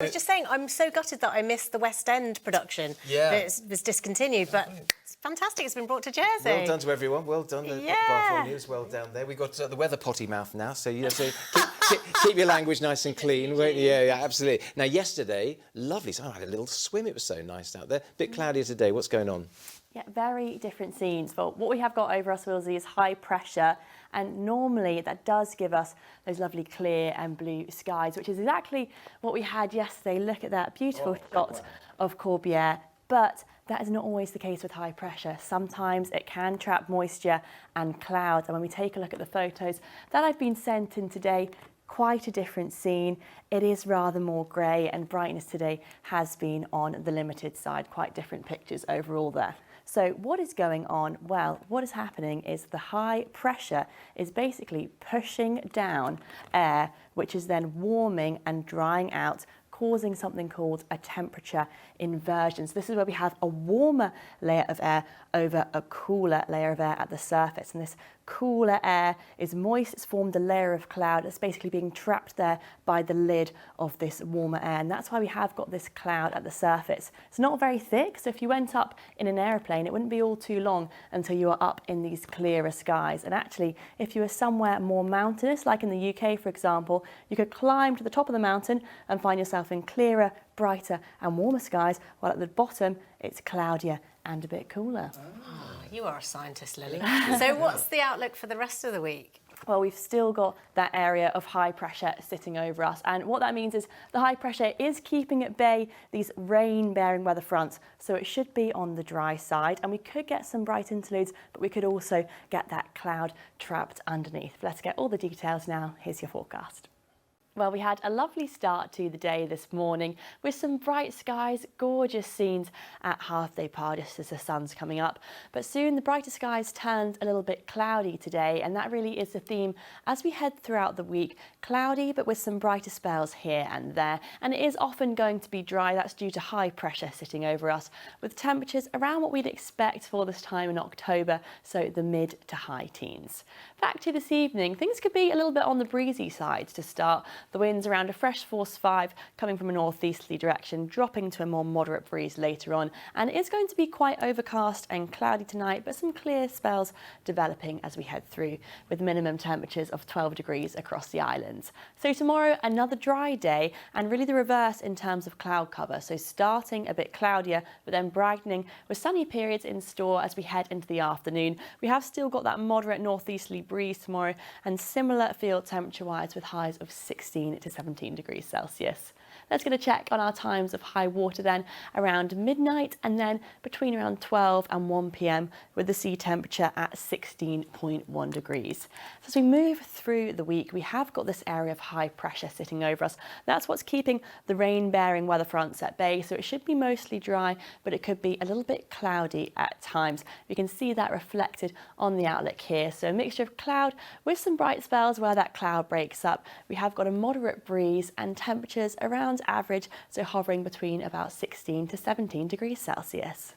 I was just saying, I'm so gutted that I missed the West End production that was discontinued, but it's fantastic. It's been brought to Jersey. Well done to everyone. Well done. Bar 4 News, well down there. We've got the weather potty mouth now, so you have to keep your language nice and clean. Yeah, absolutely. Now, yesterday, lovely. So I had a little swim. It was so nice out there. Bit cloudier today. What's going on? Yeah, very different scenes. But what we have got over us, Willsey, is high pressure. And normally that does give us those lovely clear and blue skies, which is exactly what we had yesterday. Look at that beautiful shot of Corbière. But that is not always the case with high pressure. Sometimes it can trap moisture and clouds. And when we take a look at the photos that I've been sent in today, quite a different scene. It is rather more grey, and brightness today has been on the limited side. Quite different pictures overall there. So what is going on? Well, what is happening is the high pressure is basically pushing down air, which is then warming and drying out, causing something called a temperature inversion. So this is where we have a warmer layer of air over a cooler layer of air at the surface. And this cooler air is moist. It's formed a layer of cloud that's basically being trapped there by the lid of this warmer air. And that's why we have got this cloud at the surface. It's not very thick, so if you went up in an aeroplane, it wouldn't be all too long until you are up in these clearer skies. And actually, if you were somewhere more mountainous, like in the UK, for example, you could climb to the top of the mountain and find yourself in clearer, brighter and warmer skies, while at the bottom it's cloudier and a bit cooler. Oh, you are a scientist, Lily. So what's the outlook for the rest of the week? Well, we've still got that area of high pressure sitting over us. And what that means is the high pressure is keeping at bay these rain-bearing weather fronts. So it should be on the dry side. And we could get some bright interludes, but we could also get that cloud trapped underneath. Let's get all the details now. Here's your forecast. Well, we had a lovely start to the day this morning with some bright skies, gorgeous scenes at half-day par just as the sun's coming up. But soon the brighter skies turned a little bit cloudy today, and that really is the theme as we head throughout the week. Cloudy, but with some brighter spells here and there. And it is often going to be dry. That's due to high pressure sitting over us, with temperatures around what we'd expect for this time in October, so the mid to high teens. Back to this evening, things could be a little bit on the breezy side to start. The wind's around a fresh force 5 coming from a northeasterly direction, dropping to a more moderate breeze later on. And it is going to be quite overcast and cloudy tonight, but some clear spells developing as we head through, with minimum temperatures of 12 degrees across the islands. So tomorrow, another dry day, and really the reverse in terms of cloud cover. So starting a bit cloudier, but then brightening with sunny periods in store as we head into the afternoon. We have still got that moderate northeasterly breeze tomorrow, and similar field temperature-wise with highs of 16 to 17 degrees Celsius. Let's get a check on our times of high water then around midnight, and then between around 12 and 1 p.m. with the sea temperature at 16.1 degrees. So as we move through the week, we have got this area of high pressure sitting over us. That's what's keeping the rain-bearing weather fronts at bay, so it should be mostly dry, but it could be a little bit cloudy at times. You can see that reflected on the outlook here. So a mixture of cloud with some bright spells where that cloud breaks up. We have got a moderate breeze and temperatures around average, so hovering between about 16 to 17 degrees Celsius.